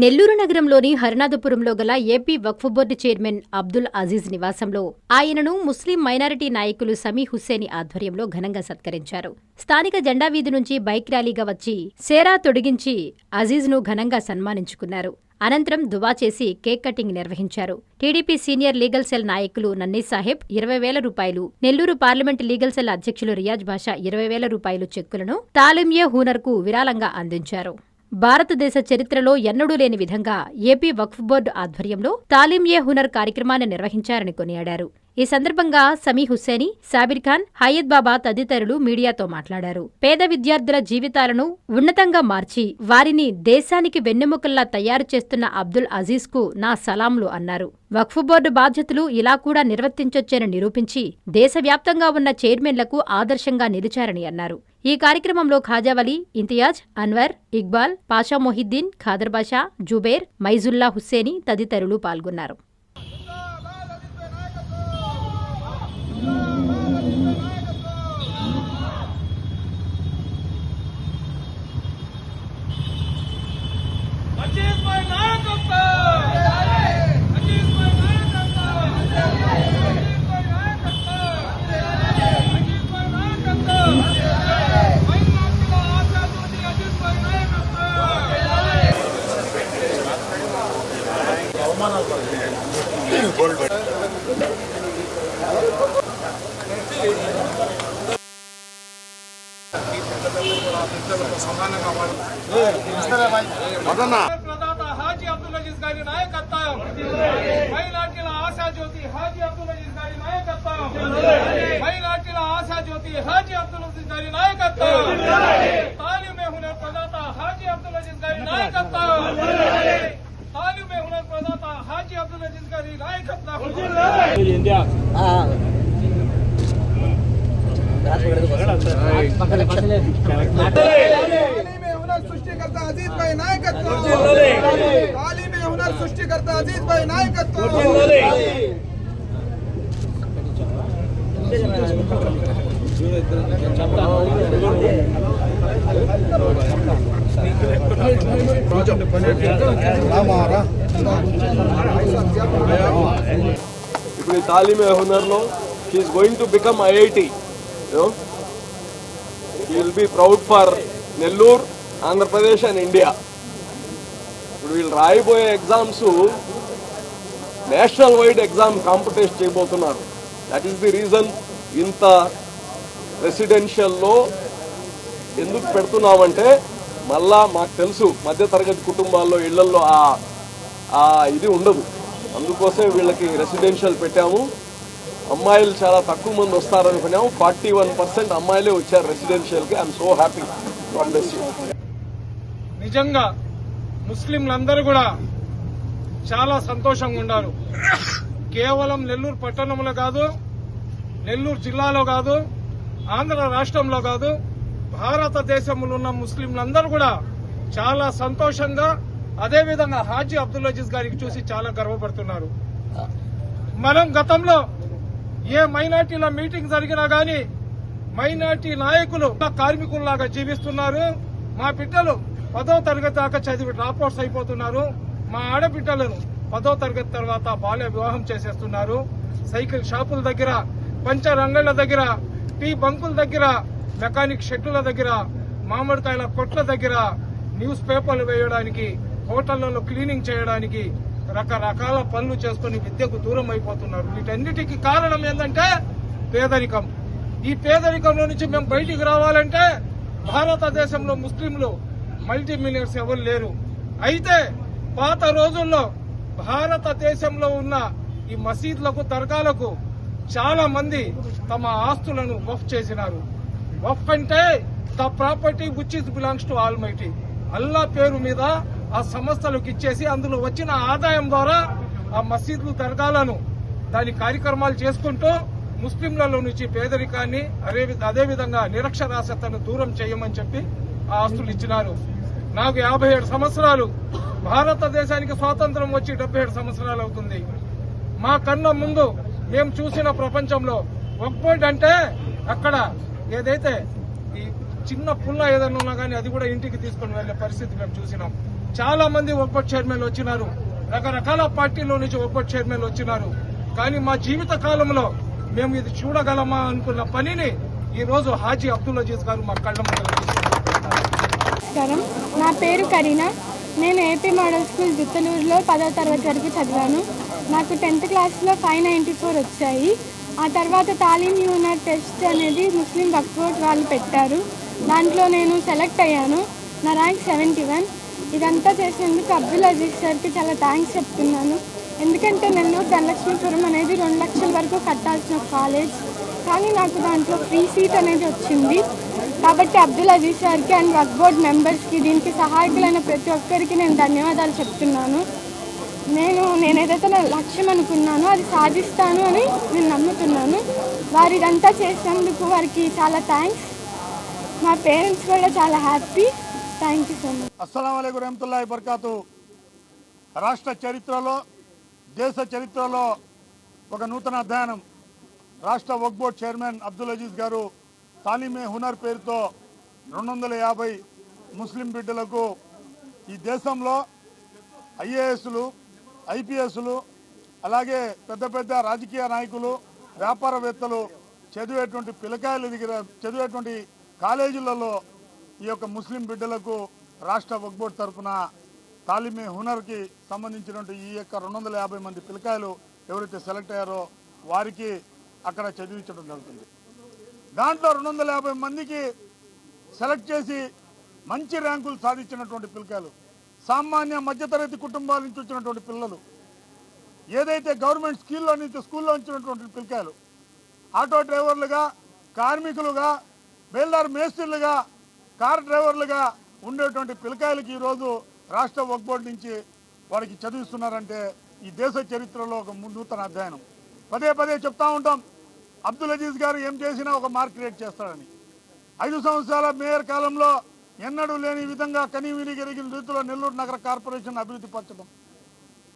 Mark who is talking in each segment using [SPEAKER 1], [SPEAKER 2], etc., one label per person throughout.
[SPEAKER 1] నెల్లూరు నగరంలోని హరినాథపురంలో గల ఏపీ వక్ఫ్ board chairman Abdul Aziz నివాసంలో ఆయనను ముస్లిం మైనారిటీ నాయకులు సమీ హుస్సేని ఆధ్వర్యంలో ఘనంగా సత్కరించారు. స్థానిక జెండా వీధి నుంచి బైక్ ర్యాలీగా వచ్చి సేరా తొడిగించి అజీజ్ను ఘనంగా సన్మానించుకున్నారు. అనంతరం దువా చేసి కేక్ కటింగ్ నిర్వహించారు. టీడీపీ సీనియర్ లీగల్ సెల్ నాయకులు నన్నీ సాహెబ్ 20,000 రూపాయలు, నెల్లూరు పార్లమెంటు లీగల్ సెల్ అధ్యక్షులు రియాజ్ బాషా 20,000 రూపాయలు చెక్కులను తాలింయే హూనర్కు విరాళంగా అందించారు. భారతదేశ చరిత్రలో ఎన్నడూ లేని విధంగా ఏపీ వక్ఫ్ బోర్డు ఆధ్వర్యంలో తాలింయే హునర్ కార్యక్రమాన్ని నిర్వహించారని కొనియాడారు. ఈ సందర్భంగా సమీ హుస్సేని, సాబిర్ ఖాన్, హయత్ బాబా తదితరులు మీడియాతో మాట్లాడారు. పేద విద్యార్థుల జీవితాలను ఉన్నతంగా మార్చి వారిని దేశానికి వెన్నెముకల్లా తయారు చేస్తున్న అబ్దుల్ అజీజ్ కు నా సలాంలు అన్నారు. వక్ఫ్ బోర్డు బాధ్యతలు ఇలా కూడా నిర్వర్తించొచ్చని నిరూపించి దేశవ్యాప్తంగా ఉన్న చైర్మన్లకు ఆదర్శంగా నిలిచారని అన్నారు. ఈ కార్యక్రమంలో ఖాజావలి, ఇంతియాజ్, అన్వర్, ఇక్బాల్, పాషా మొహిద్దీన్, ఖాదర్ బాషా, జుబేర్, మైజుల్లా హుస్సేని తదితరులు పాల్గొన్నారు.
[SPEAKER 2] హాజీ అబ్దుల్ అజీజ్ గారి నాయకత్వం, మైనార్టీల ఆశాజ్యోతి హాజీ అబ్దుల్ అజీజ్ గారి నాయకత్వం, మైనార్టీల ఆశాజ్యోతి హాజీ అబ్దుల్ అజీజ్ గారి నాయకత్వం, తాలిమే హునర్ ప్రదాత హాజీ అబ్దుల్ అజీజ్ గారి నాయకత్వం, తాలిమే హునర్ ప్రదాత హాజీ అబ్దుల్ అజీజ్ గారి నాయకత్వం.
[SPEAKER 3] सृष्टिकर्ता अजीज भाई नायकत्व, तालीम हुनर सृष्टिकर्ता अजीज भाई नायकत्व.
[SPEAKER 4] ఇప్పుడు ఈ తాలీమే హునర్ లో she is going to become IIT. He will be proud for Nellore, Andhra Pradesh and India. ఇప్పుడు వీళ్ళు రాయబోయే exams national wide exam competition చేయబోతున్నారు. దట్ ఈస్ ది రీజన్ ఇంత రెసిడెన్షియల్లో ఎందుకు పెడుతున్నామంటే మళ్ళా మాకు తెలుసు మధ్యతరగతి కుటుంబాల్లో ఇళ్లలో ఇది ఉండదు. అందుకోసం వీళ్ళకి రెసిడెన్షియల్ పెట్టాము. అమ్మాయిలు చాలా తక్కువ మంది వస్తారనుకున్నాము. 41% అమ్మాయిలే వచ్చారు రెసిడెన్షియల్కి. I'm so happy.
[SPEAKER 2] నిజంగా ముస్లింలందరూ కూడా చాలా సంతోషంగా ఉన్నారు. కేవలం నెల్లూరు పట్టణంలో కాదు, నెల్లూరు జిల్లాలో కాదు, ఆంధ్ర రాష్ట్రంలో కాదు, భారతదేశంలో ఉన్న ముస్లింలందరూ కూడా చాలా సంతోషంగా, అదేవిధంగా హాజీ అబ్దుల్ అజీజ్ గారికి చూసి చాలా గర్వపడుతున్నారు. మనం గతంలో ఏ మైనార్టీల మీటింగ్ జరిగినా గానీ మైనార్టీ నాయకులు కార్మికుల్లాగా జీవిస్తున్నారు. మా బిడ్డలు 10వ తరగతి దాకా చదివి డ్రాప్అవుట్స్ అయిపోతున్నారు. మా ఆడబిడ్డలను 10వ తరగతి తర్వాత బాల్య వివాహం చేసేస్తున్నారు. సైకిల్ షాపుల దగ్గర, పంచర్ అంగళ్ల దగ్గర, టీ బంకుల దగ్గర, మెకానిక్ షెడ్ల దగ్గర, మామిడికాయల కొట్ల దగ్గర, న్యూస్ పేపర్లు వేయడానికి, హోటళ్లలో క్లీనింగ్ చేయడానికి రకరకాల పనులు చేసుకుని విద్యకు దూరం అయిపోతున్నారు. వీటన్నిటికీ కారణం ఏంటంటే పేదరికం. ఈ పేదరికంలో నుంచి మేము బయటికి రావాలంటే భారతదేశంలో ముస్లింలు మల్టీ మిలియనర్స్ ఎవరు లేరు. అయితే పాత రోజుల్లో భారతదేశంలో ఉన్న ఈ మసీదులకు, దర్గాలకు చాలా మంది తమ ఆస్తులను వఫ్ చేసినారు. వఫ్ అంటే the property which is belongs to almighty. అల్లా పేరు మీద ఆ సంస్థలకు ఇచ్చేసి అందులో వచ్చిన ఆదాయం ద్వారా ఆ మసీదులు, దర్గాలను దాని కార్యక్రమాలు చేసుకుంటూ ముస్లింలలో నుంచి పేదరికాన్ని, అదేవిధంగా నిరక్షరాస్యతను దూరం చేయమని చెప్పి ఆ ఆస్తులు ఇచ్చినారు. నాకు 57 సంవత్సరాలు. భారతదేశానికి స్వాతంత్రం వచ్చి 77 సంవత్సరాలు అవుతుంది. మా కన్నా ముందు మేము చూసిన ప్రపంచంలో వక్ఫ్ బోర్డు అంటే అక్కడ ఏదైతే ఈ చిన్న పుల్ల ఏదైనా ఉన్నా కానీ అది కూడా ఇంటికి తీసుకుని వెళ్లే పరిస్థితి మేము చూసినాం. చాలా మంది వక్ఫ్ చైర్మన్లు వచ్చినారు, రకరకాల పార్టీల నుంచి వక్ఫ్ చైర్మన్లు వచ్చినారు. కానీ మా జీవిత కాలంలో మేము ఇది చూడగలమా అనుకున్న పనిని ఈ రోజు హాజీ అబ్దుల్ అజీజ్ గారు మా కళ్ళ ముందు
[SPEAKER 5] నమస్కారం, నా పేరు కరీనా. నేను ఏపీ మోడల్ స్కూల్ దుత్తలూరులో 10వ తరగతి వరకు చదివాను. నాకు 10th క్లాస్లో 594 వచ్చాయి. ఆ తర్వాత తాలీం యూనర్ టెస్ట్ అనేది ముస్లిం వక్ఫ్ బోర్డ్ వాళ్ళు పెట్టారు. దాంట్లో నేను సెలెక్ట్ అయ్యాను. నా ర్యాంక్ 71. ఇదంతా చేసినందుకు అబ్దుల్ అజీజ్ సార్కి చాలా థ్యాంక్స్ చెప్తున్నాను. ఎందుకంటే నెల్లూరు ధనలక్ష్మీపురం అనేది 2 లక్షల వరకు కట్టాల్సిన కాలేజ్, కానీ నాకు దాంట్లో ఫ్రీ సీట్ అనేది వచ్చింది. కాబట్టి అబ్దుల్ అజీజ్ సార్కి అండ్ వక్ఫ్ బోర్డ్ మెంబర్స్కి, దీనికి సహాయకులైన ప్రతి ఒక్కరికి నేను ధన్యవాదాలు చెప్తున్నాను. నేను ఏదైతే నా లక్ష్యం అనుకున్నానో అది సాధిస్తాను అని నేను నమ్ముతున్నాను. వారు ఇదంతా చేసినందుకు వారికి చాలా థ్యాంక్స్. మా పేరెంట్స్ కూడా చాలా happy. Thank you so much.
[SPEAKER 6] అస్సలాము అలైకుం రహమతుల్లాహి బర్కాతు. రాష్ట్ర చరిత్రలో, దేశ చరిత్రలో ఒక నూతన అధ్యయనం. రాష్ట్ర వక్ఫ్ బోర్డ్ చైర్మన్ అబ్దుల్ అజీజ్ గారు తాలీమే హునర్ పేరుతో 250 ముస్లిం బిడ్డలకు ఈ దేశంలో ఐఏఎస్లు, ఐపీఎస్లు, అలాగే పెద్ద పెద్ద రాజకీయ నాయకులు, వ్యాపారవేత్తలు చదివేటువంటి పిల్లకాయల దగ్గర చదివేటువంటి కాలేజీలలో ఈ యొక్క ముస్లిం బిడ్డలకు రాష్ట్ర వక్ఫ్ బోర్డ్ తరఫున తాలీమే హునర్కి సంబంధించినటువంటి ఈ యొక్క 250 మంది పిల్లకాయలు ఎవరైతే సెలెక్ట్ అయ్యారో వారికి అక్కడ చదివించడం జరుగుతుంది. దాంట్లో 250 మందికి సెలెక్ట్ చేసి మంచి ర్యాంకులు సాధించినటువంటి పిల్లకాయలు, సామాన్య మధ్యతరగతి కుటుంబాల నుంచి వచ్చినటువంటి పిల్లలు, ఏదైతే గవర్నమెంట్ స్కూల్లో వచ్చినటువంటి పిల్లకాయలు, ఆటో డ్రైవర్లుగా, కార్మికులుగా, బేల్దార్ మేస్త్రీలుగా, కార్ డ్రైవర్లుగా ఉండేటువంటి పిల్లకాయలకి ఈరోజు రాష్ట్ర వక్ఫ్ బోర్డు నుంచి వారికి చదివిస్తున్నారంటే ఈ దేశ చరిత్రలో ఒక నూతన అధ్యయనం. పదే పదే చెప్తా ఉంటాం, అబ్దుల్ అజీజ్ గారు ఏం చేసినా ఒక మార్క్ క్రియేట్ చేస్తాడని. 5 సంవత్సరాల మేయర్ కాలంలో ఎన్నడూ లేని విధంగా కనీవిని ఎరిగిన రీతిలో నెల్లూరు నగర కార్పొరేషన్ అభివృద్ధి పరచడం.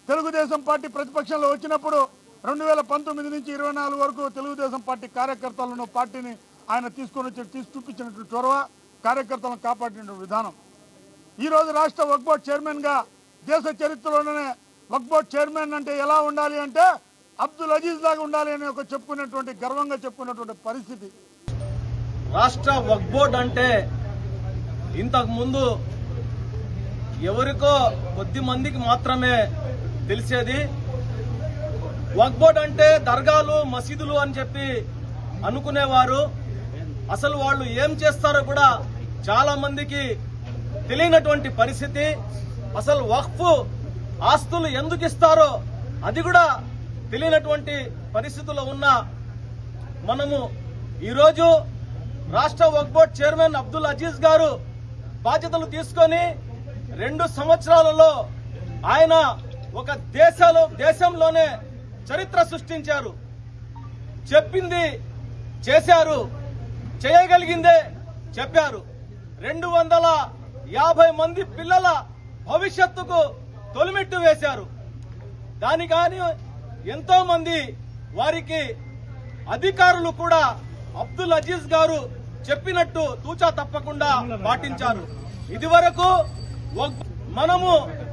[SPEAKER 6] తెలుగుదేశం పార్టీ ప్రతిపక్షంలో వచ్చినప్పుడు 2019 నుంచి 24 వరకు తెలుగుదేశం పార్టీ కార్యకర్తలను, పార్టీని ఆయన తీసుకొని చూపించినటువంటి చొరవ, కార్యకర్తలను కాపాడిన విధానం. ఈరోజు రాష్ట్ర వక్ఫ్ బోర్డ్ చైర్మన్గా దేశ చరిత్రలోనే వక్ఫ్ బోర్డ్ చైర్మన్ అంటే ఎలా ఉండాలి అంటే అబ్దుల్ అజీజ్ లాగా ఉండాలి అని ఒక చెప్పుకునేటువంటి, గర్వంగా చెప్పుకునేటువంటి పరిస్థితి.
[SPEAKER 7] రాష్ట్ర వక్ఫ్ బోర్డ్ అంటే ఇంతకు ముందు ఎవరికో కొద్ది మందికి మాత్రమే తెలిసేది. వక్ఫ్ బోర్డ్ అంటే దర్గాలు, మసీదులు అని చెప్పి అనుకునేవారు. అసలు వాళ్ళు ఏం చేస్తారో కూడా చాలా మందికి తెలియనటువంటి పరిస్థితి. అసలు వక్ఫ్ ఆస్తులు ఎందుకు ఇస్తారో అది కూడా తెలియనటువంటి పరిస్థితుల్లో ఉన్న మనము ఈరోజు రాష్ట్ర వక్ఫ్ బోర్డ్ చైర్మన్ అబ్దుల్ అజీజ్ గారు బాధ్యతలు తీసుకొని 2 సంవత్సరాలలో ఆయన ఒక దేశంలోనే చరిత్ర సృష్టించారు. చెప్పింది చేశారు, చేయగలిగిందే చెప్పారు. 250 మంది పిల్లల భవిష్యత్తుకు తొలిమెట్టు వేశారు. దానికాని ఎంతో మంది వారికి అధికారులు కూడా అబ్దుల్ అజీజ్ గారు చెప్పినట్టు తూచా తప్పకుండా పాటించారు. ఇదివరకు మనము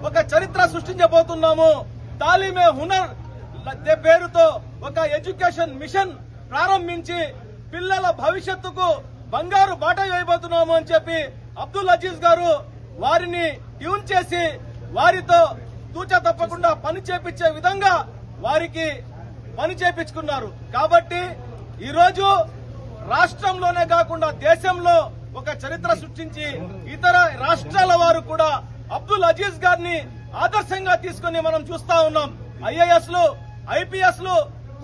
[SPEAKER 7] ఒక చరిత్ర సృష్టించబోతున్నాము. తాలీమే హునర్ పేరుతో ఒక ఎడ్యుకేషన్ మిషన్ ప్రారంభించి పిల్లల భవిష్యత్తుకు బంగారు బాట వేయబోతున్నాము అని చెప్పి అబ్దుల్ అజీజ్ గారు వారిని ట్యూన్ చేసి వారితో తూచా తప్పకుండా పని చేపించే విధంగా వారికి పని చేపించుకున్నారు. కాబట్టి ఈరోజు రాష్ట్రంలోనే కాకుండా దేశంలో ఒక చరిత్ర సృష్టించి ఇతర రాష్ట్రాల వారు కూడా అబ్దుల్ అజీజ్ గారిని ఆదర్శంగా తీసుకుని మనం చూస్తా ఉన్నాం. ఐఏఎస్లు, ఐపీఎస్లు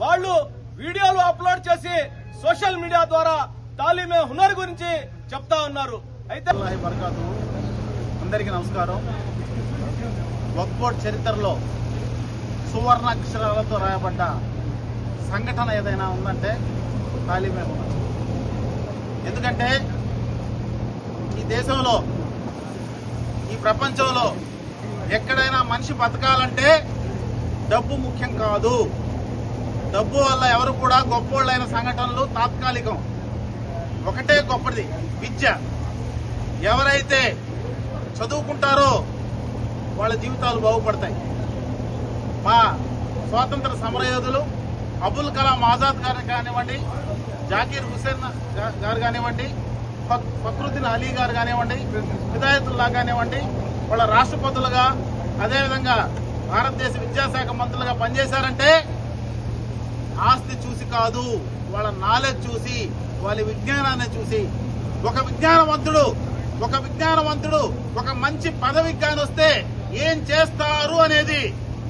[SPEAKER 7] వాళ్ళు వీడియోలు అప్లోడ్ చేసి సోషల్ మీడియా ద్వారా తాలీమే హునర్ గురించి చెప్తా ఉన్నారు. అయితే
[SPEAKER 8] అందరికీ నమస్కారం. వక్ఫ్ బోర్డ్ చరిత్రలో సువర్ణాక్షరాలతో రాయబడ్డ సంఘటన ఏదైనా ఉందంటే తాలీమే హునర్. ఎందుకంటే ఈ దేశంలో, ఈ ప్రపంచంలో ఎక్కడైనా మనిషి బతకాలంటే డబ్బు ముఖ్యం కాదు. డబ్బు వల్ల ఎవరు కూడా గొప్పోళ్ళైన సంఘటనలు తాత్కాలికం. ఒకటే గొప్పది, విద్య. ఎవరైతే చదువుకుంటారో వాళ్ళ జీవితాలు బాగుపడతాయి. మా స్వాతంత్ర సమరయోధులు అబుల్ కలాం ఆజాద్ గారు కానివ్వండి, జాకీర్ హుసేన్ గారు కానివ్వండి, ఫక్రుద్దీన్ అలీ గారు కానివ్వండి, హిదాయతుల్లా కానివ్వండి, వాళ్ళ రాష్ట్రపతులుగా అదేవిధంగా భారతదేశ విద్యాశాఖ మంత్రులుగా పనిచేశారంటే ఆస్తి చూసి కాదు, వాళ్ళ నాలెడ్జ్ చూసి, వాళ్ళ విజ్ఞానాన్ని చూసి. ఒక విజ్ఞానవంతుడు ఒక మంచి పదవికి గాని వస్తే ఏం చేస్తారు అనేది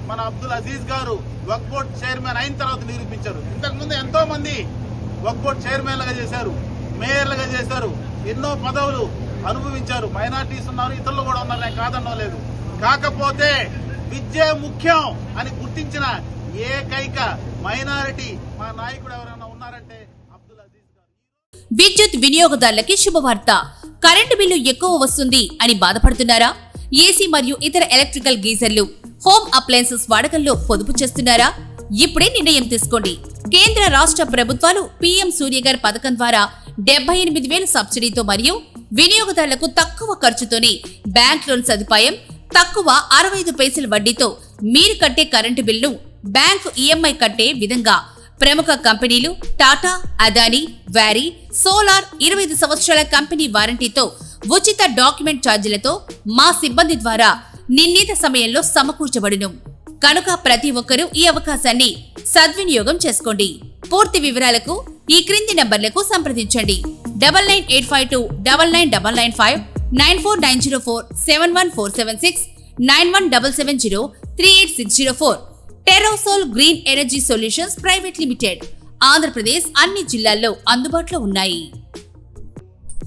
[SPEAKER 8] మన అబ్దుల్ అజీజ్ గారు వక్ఫ్ బోర్డ్ చైర్మన్ అయిన తర్వాత నిరూపించారు. ఇంతకుముందు ఎంతో మంది వక్ఫ్ బోర్డ్ చైర్మన్లుగా చేశారు, మేయర్లుగా చేశారు, ఎన్నో పదవులు అనుభవించారు. మైనార్టీస్ ఉన్నారు, ఇతరులు కూడా ఉన్నారు, నేను కాదనడం లేదు. కాకపోతే విద్య ముఖ్యం అని గుర్తించిన ఏకైక మైనారిటీ మా నాయకుడు ఎవరైనా ఉన్నారంటే అబ్దుల్ అజీజ్ గారు.
[SPEAKER 9] విద్యుత్ వినియోగదారులకి శుభవార్త. కరెంటు బిల్లు ఎక్కువ వస్తుంది అని బాధపడుతున్నారా? ఏసీ మరియు ఇతర ఎలక్ట్రికల్ గీజర్లు, హోమ్ అప్లయన్సెస్ వాడకంలో పొదుపు చేస్తున్నారా? ఇప్పుడే నిర్ణయం తీసుకోండి. కేంద్ర రాష్ట్ర ప్రభుత్వాలు పీఎం సూర్యగర్ పథకం ద్వారా 78,000 సబ్సిడీతో మరియు వినియోగదారులకు తక్కువ ఖర్చుతోనే బ్యాంక్ లోన్ సదుపాయం, తక్కువ 65 పైసల వడ్డీతో మీరు కట్టే కరెంటు బిల్లు బ్యాంకు ఈఎంఐ కట్టే విధంగా ప్రముఖ కంపెనీలు టాటా, అదానీ, వారీ, సోలార్ 25 సంవత్సరాల కంపెనీ వారంటీతో ఉచిత డాక్యుమెంట్ ఛార్జీలతో మా సిబ్బంది ద్వారా నిర్ణీత సమయంలో సమకూర్చబడును. కనుక ప్రతి ఒక్కరూ ఈ అవకాశాన్ని సద్వినియోగం చేసుకోండి. పూర్తి వివరాలకు ఈ క్రింది నంబర్లకు సంప్రదించండి. 9985299995, 9490471476, 9177038604. టెరోసోల్ green energy solutions private limited. Andhra Pradesh అన్ని జిల్లాల్లో అందుబాటులో ఉన్నాయి.